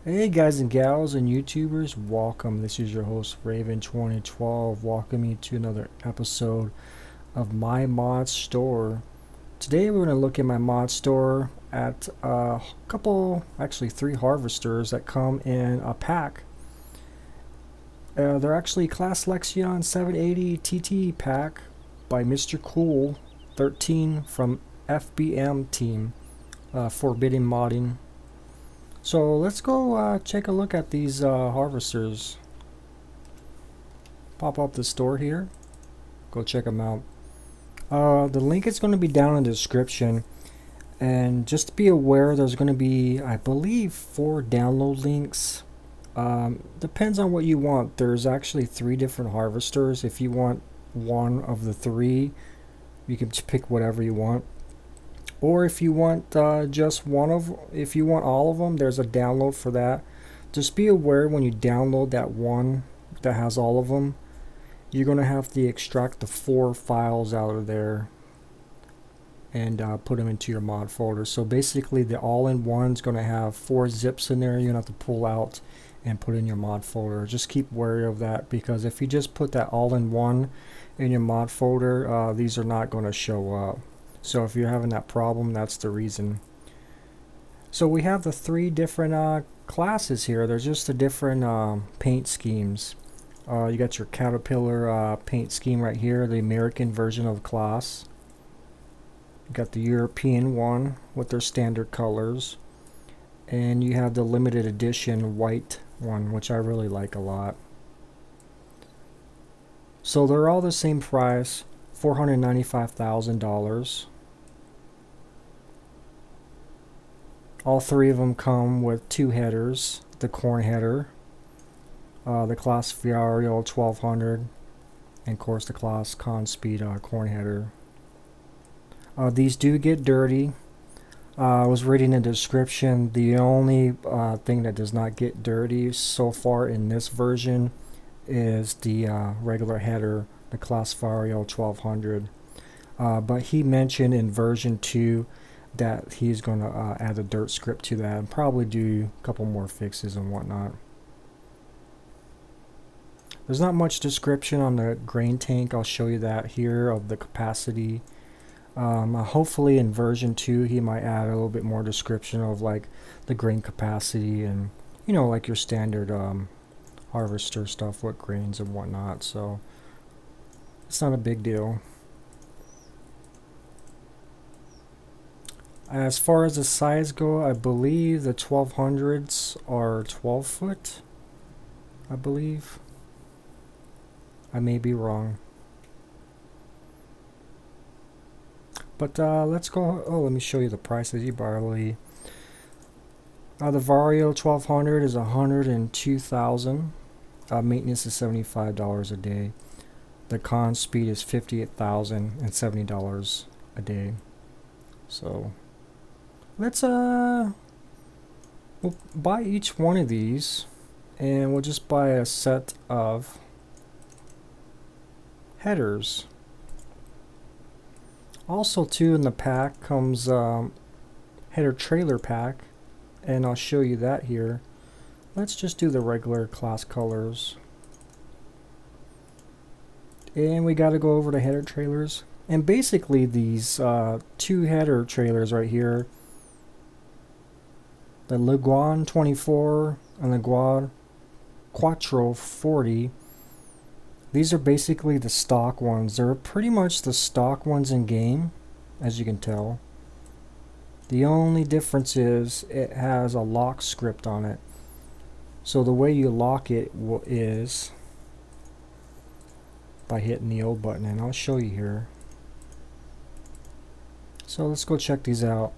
Hey guys and gals and YouTubers, welcome. This is your host Raven 2012. Welcome you to another episode of my mod store. Today we're going to look at my mod store at a couple, actually 3 harvesters that come in a pack. They're actually Claas Lexion 780 TT pack by MR.COOL13 from FBM team, Forbidden Modding. So let's go take a look at these harvesters. Pop up the store here. Go check them out. The link is going to be down in the description. And just to be aware, there's going to be, I believe, 4 download links. Depends on what you want. There's actually 3 different harvesters. If you want one of the 3, you can just pick whatever you want. Or if you want just one of, if you want all of them, there's a download for that. Just be aware when you download that one that has all of them, you're going to have to extract the 4 files out of there and put them into your mod folder. So basically the all-in-one is going to have 4 zips in there you're going to have to pull out and put in your mod folder. Just keep wary of that, because if you just put that all-in-one in your mod folder, these are not going to show up. So if you're having that problem, that's the reason. So we have the 3 different classes here. There's just the different paint schemes. You got your Caterpillar paint scheme right here, the American version of Claas. You got the European one with their standard colors. And you have the limited edition white one, which I really like a lot. So they're all the same price. $495,000. All 3 of them come with 2 headers. The corn header, the Claas Vario 1200, and of course the Claas Conspeed corn header. These do get dirty. I was reading the description. The only thing that does not get dirty so far in this version is the regular header, the Claas Vario 1200. But he mentioned in version 2 that he's going to add a dirt script to that and probably do a couple more fixes and whatnot. There's not much description on the grain tank. I'll show you that here, of the capacity. Hopefully in version 2 he might add a little bit more description of like the grain capacity and, you know, like your standard harvester stuff, what grains and whatnot. So it's not a big deal. As far as the size go, I believe the 1200s are 12 foot. I believe. I may be wrong. But let's go. Oh, let me show you the prices. The Vario 1200 is $102,000. Maintenance is $75 a day. The Conspeed is $58,070 a day. So let's we'll buy each one of these, and we'll just buy a set of headers. Also too, in the pack comes header trailer pack, and I'll show you that here. Let's just do the regular Claas colors. And we got to go over the header trailers. And basically these 2 header trailers right here, the Leguan 24 and the Quattro 40, these are basically the stock ones. They're pretty much the stock ones in game, as you can tell. The only difference is it has a lock script on it. So the way you lock it is by hitting the O button, and I'll show you here. So let's go check these out.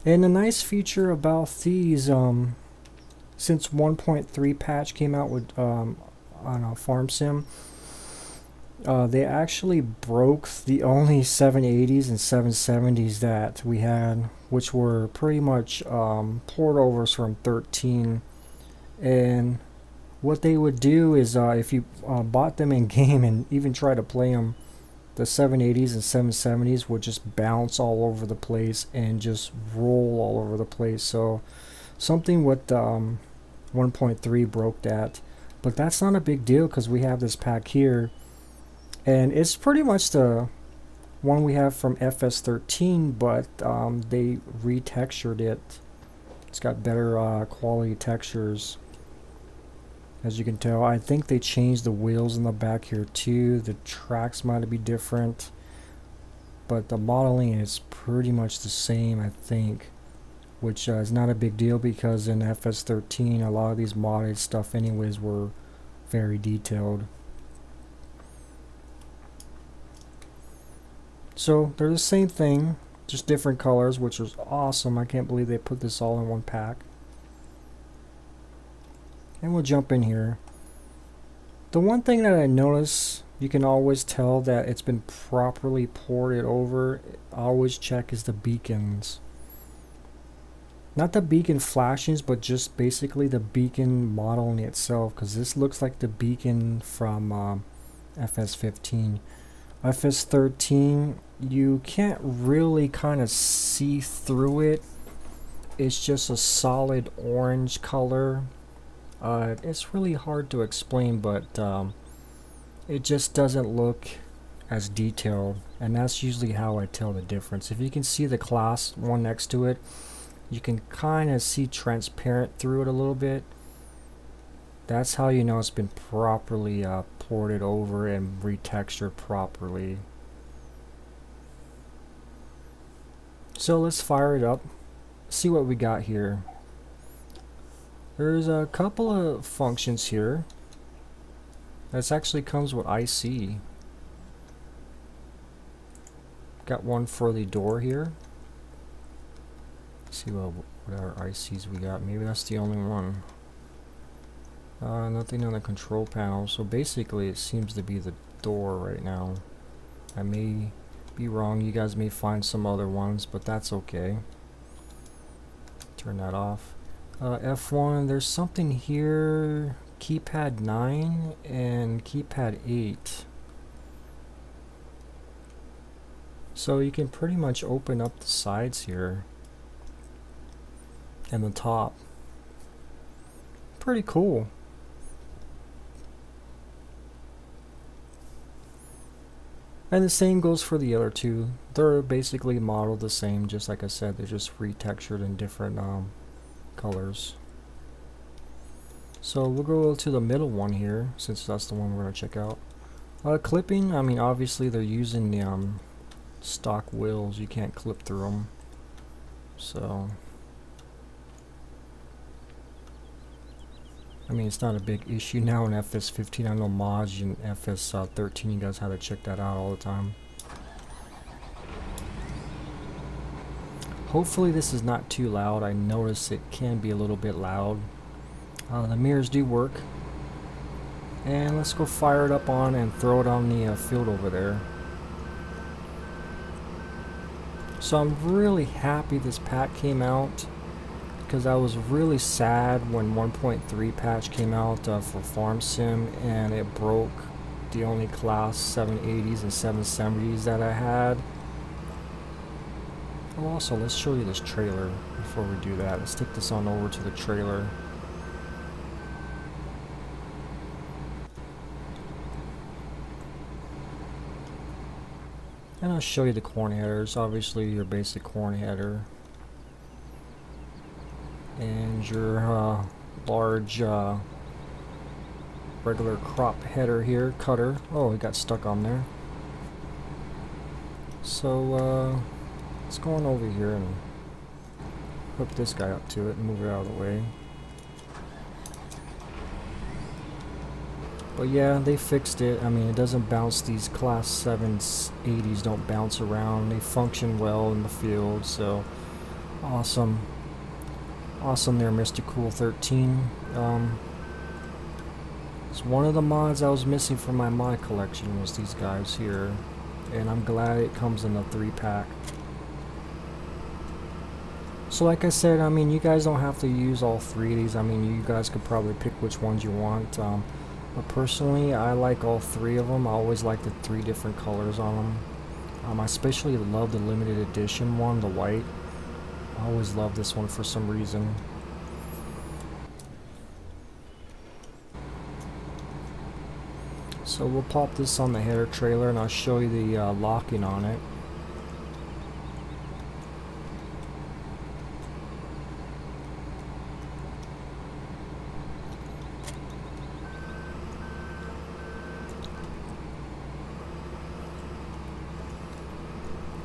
And the nice feature about these, since 1.3 patch came out with on a farm sim, they actually broke the only 780s and 770s that we had, which were pretty much port overs from 13. And what they would do is if you bought them in game and even try to play them, the 780s and 770s would just bounce all over the place and just roll all over the place, so something with 1.3 broke that. But that's not a big deal because we have this pack here, and it's pretty much the one we have from FS13, but they retextured it. It's got better quality textures. As you can tell, I think they changed the wheels in the back here too. The tracks might be different, but the modeling is pretty much the same, I think, which is not a big deal because in FS13 a lot of these modded stuff anyways were very detailed. So they're the same thing, just different colors, which was awesome. I can't believe they put this all in one pack. And we'll jump in here. The one thing that I notice, you can always tell that it's been properly ported over, always check, is the beacons. Not the beacon flashings, but just basically the beacon modeling itself, because this looks like the beacon from FS15. FS13, you can't really kind of see through it. It's just a solid orange color. It's really hard to explain, but it just doesn't look as detailed, and that's usually how I tell the difference. If you can see the Claas one next to it, you can kind of see transparent through it a little bit. That's how you know it's been properly ported over and retextured properly. So let's fire it up, see what we got here. There's a couple of functions here. This actually comes with IC. Got one for the door here. Let's see what our ICs we got. Maybe that's the only one. Nothing on the control panel. So basically it seems to be the door right now. I may be wrong. You guys may find some other ones, but that's okay. Turn that off. F1, there's something here, keypad 9 and keypad 8. So you can pretty much open up the sides here and the top. Pretty cool. And the same goes for the other two. They're basically modeled the same, just like I said, they're just retextured in different colors. So we'll go to the middle one here, since that's the one we're going to check out. Clipping, I mean obviously they're using the stock wheels, you can't clip through them. So I mean it's not a big issue now in FS15. I know mods in FS13 you guys have to check that out all the time. Hopefully this is not too loud. I notice it can be a little bit loud. The mirrors do work. And let's go fire it up on and throw it on the field over there. So I'm really happy this pack came out, because I was really sad when 1.3 patch came out for Farm Sim and it broke the only Claas 780s and 770s that I had. Oh, also, let's show you this trailer before we do that. Let's take this on over to the trailer. And I'll show you the corn headers. Obviously, your basic corn header. And your large regular crop header here, cutter. Oh, it got stuck on there. So, let's go on over here and hook this guy up to it and move it out of the way. But yeah, they fixed it. I mean, it doesn't bounce. These Claas 780s don't bounce around. They function well in the field, so awesome. Awesome there, MR.COOL13. It's one of the mods I was missing from my mod collection was these guys here. And I'm glad it comes in a 3-pack. So like I said, I mean, you guys don't have to use all 3 of these. I mean, you guys could probably pick which ones you want. But personally, I like all 3 of them. I always like the 3 different colors on them. I especially love the limited edition one, the white. I always love this one for some reason. So we'll pop this on the header trailer and I'll show you the locking on it.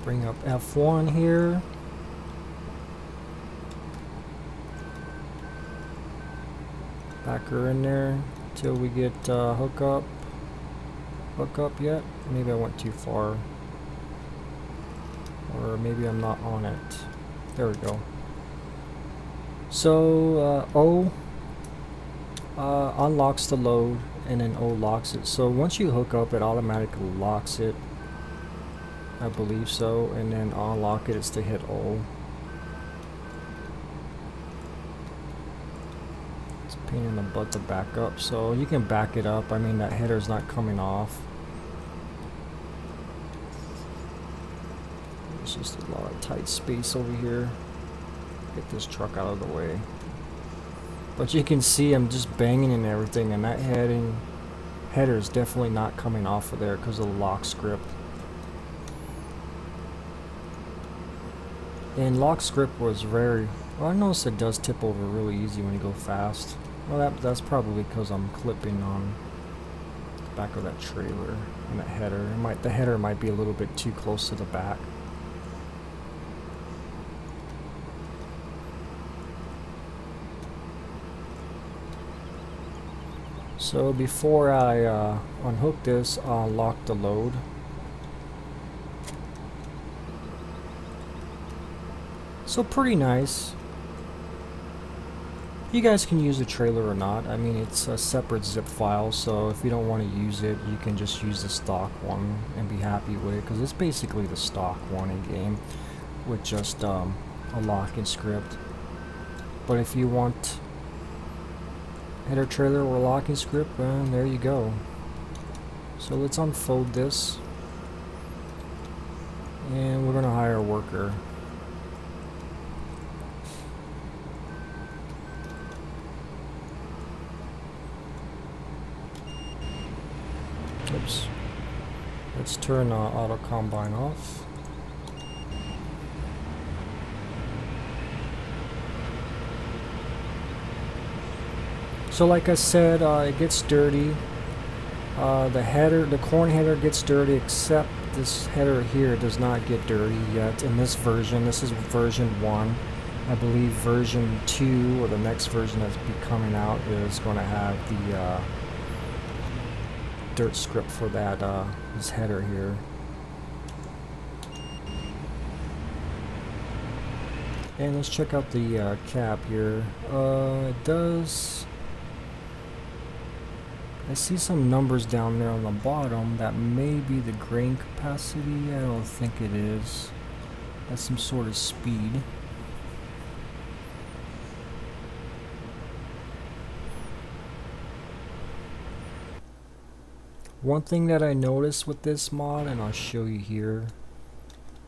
Bring up F1 here. Back her in there till we get hook up yet. Maybe I went too far, or maybe I'm not on it. There we go. So O unlocks the load and then O locks it. So once you hook up, it automatically locks it, I believe so, and then unlock it is to hit O. It's a pain in the butt to back up, so you can back it up. I mean, that header's not coming off. There's just a lot of tight space over here. Get this truck out of the way. But you can see I'm just banging and everything, and that header is definitely not coming off of there because of the lock script. And lock script was very, well, I noticed it does tip over really easy when you go fast. Well, that's probably because I'm clipping on the back of that trailer and that header. The header might be a little bit too close to the back. So before I unhook this, I'll lock the load. So pretty nice. You guys can use the trailer or not. I mean, it's a separate zip file, so if you don't want to use it, you can just use the stock one and be happy with it, because it's basically the stock one in game with just a locking script. But if you want header trailer or locking script, well, there you go. So let's unfold this, and we're gonna hire a worker. Oops. Let's turn auto combine off. So like I said, it gets dirty. The corn header gets dirty, except this header here does not get dirty yet in this version. This is version 1. I believe version 2, or the next version that's be coming out, is going to have the dirt script for that this header here. And let's check out the cap here. It does. I see some numbers down there on the bottom. That may be the grain capacity. I don't think it is. That's some sort of speed. One thing that I noticed with this mod, and I'll show you here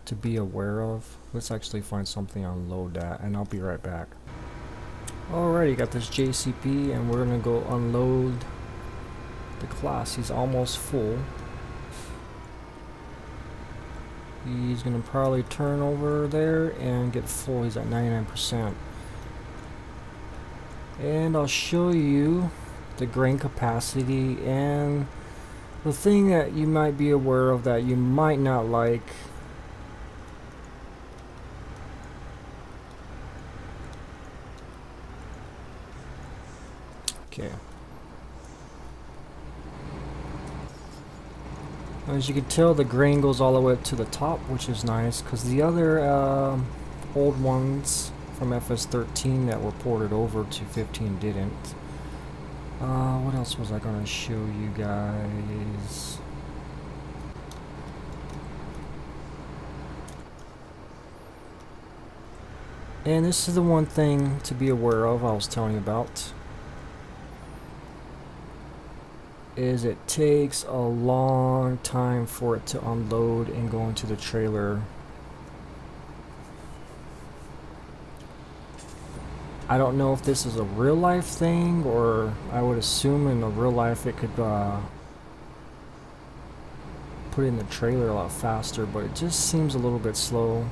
to be aware of. Let's actually find something to unload that, and I'll be right back. Alrighty, got this JCP, and we're gonna go unload the Claas. He's almost full. He's gonna probably turn over there and get full. He's at 99%. And I'll show you the grain capacity and the thing that you might be aware of that you might not like. Okay. As you can tell, the grain goes all the way up to the top, which is nice, because the other old ones from FS13 that were ported over to 15 didn't. What else was I going to show you guys? And this is the one thing to be aware of I was telling you about. Is it takes a long time for it to unload and go into the trailer. I don't know if this is a real life thing, or I would assume in the real life it could put in the trailer a lot faster, but it just seems a little bit slow.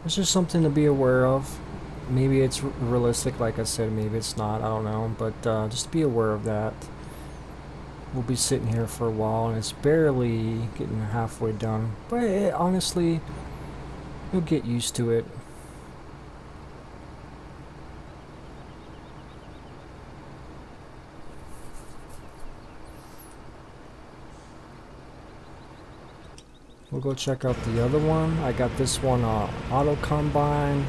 It's just something to be aware of. Maybe it's realistic, like I said, maybe it's not, I don't know, but just be aware of that. We'll be sitting here for a while, and it's barely getting halfway done, but honestly, you'll get used to it. We'll go check out the other one. I got this one auto combine,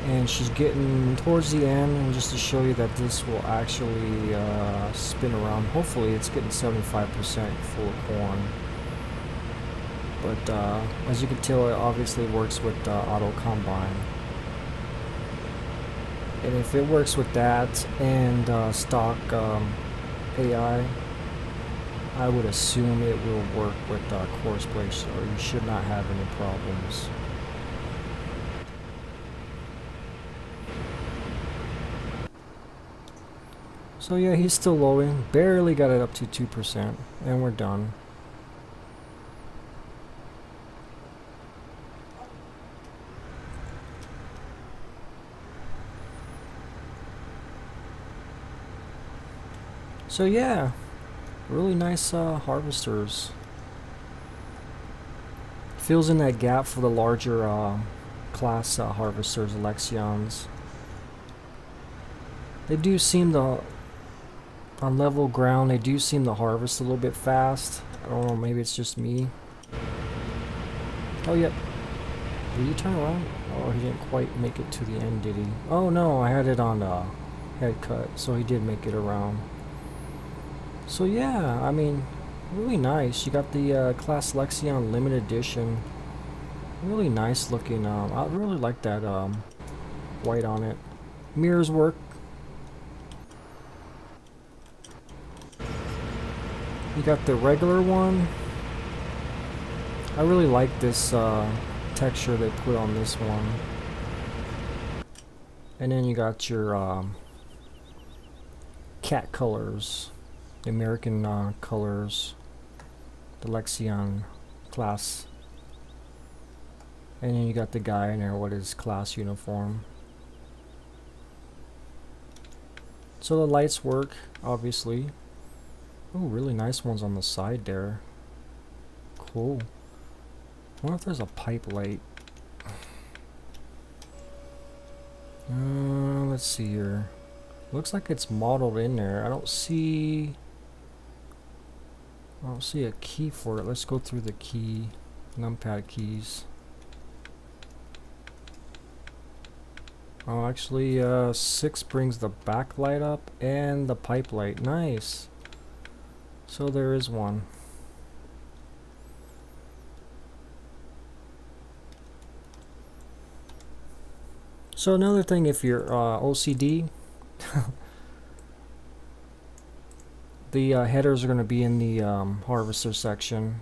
and she's getting towards the end, and just to show you that this will actually spin around. Hopefully it's getting 75% full of corn, but as you can tell, it obviously works with auto combine, and if it works with that and stock AI, I would assume it will work with coarse blade, so you should not have any problems. So yeah, he's still loading, barely got it up to 2%, and we're done. So yeah, really nice harvesters. Fills in that gap for the larger class harvesters, Lexions. They do seem to, on level ground, they do seem to harvest a little bit fast. I don't know, maybe it's just me. Oh, yep. Did he turn around? Oh, he didn't quite make it to the end, did he? Oh no, I had it on head cut, so he did make it around. So yeah, I mean, really nice. You got the Claas Lexion limited edition. Really nice looking. I really like that white on it. Mirrors work. You got the regular one. I really like this texture they put on this one. And then you got your cat colors, the American colors, the Lexion class. And then you got the guy in there with his class uniform. So the lights work, obviously. Oh, really nice ones on the side there. Cool. I wonder if there's a pipe light. Let's see here. Looks like it's modeled in there. I don't see a key for it. Let's go through the key, numpad keys. Oh, actually, 6 brings the backlight up and the pipe light. Nice. So there is one. So another thing, if you're OCD, the headers are going to be in the harvester section.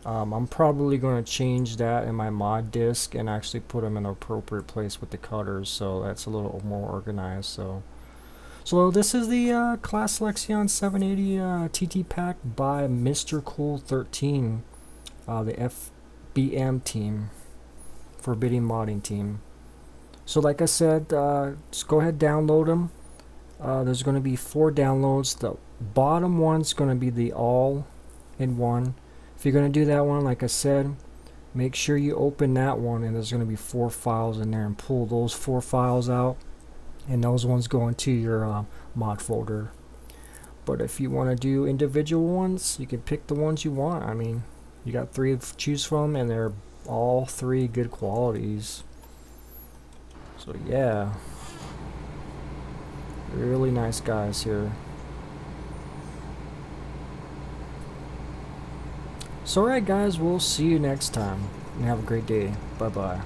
I'm probably going to change that in my mod disk and actually put them in an appropriate place with the cutters, so that's a little more organized. So this is the Claas Lexion 780 TT pack by MR.COOL13, the FBM team, Forbidding Modding team. So like I said, just go ahead, download them. There's going to be 4 downloads. The bottom one's going to be the all-in-one. If you're going to do that one, like I said, make sure you open that one, and there's going to be 4 files in there, and pull those 4 files out, and those ones go into your mod folder. But if you want to do individual ones, you can pick the ones you want. I mean, you got 3 to choose from, and they're all 3 good qualities. So yeah, really nice guys here. So alright guys, we'll see you next time, and have a great day. Bye bye.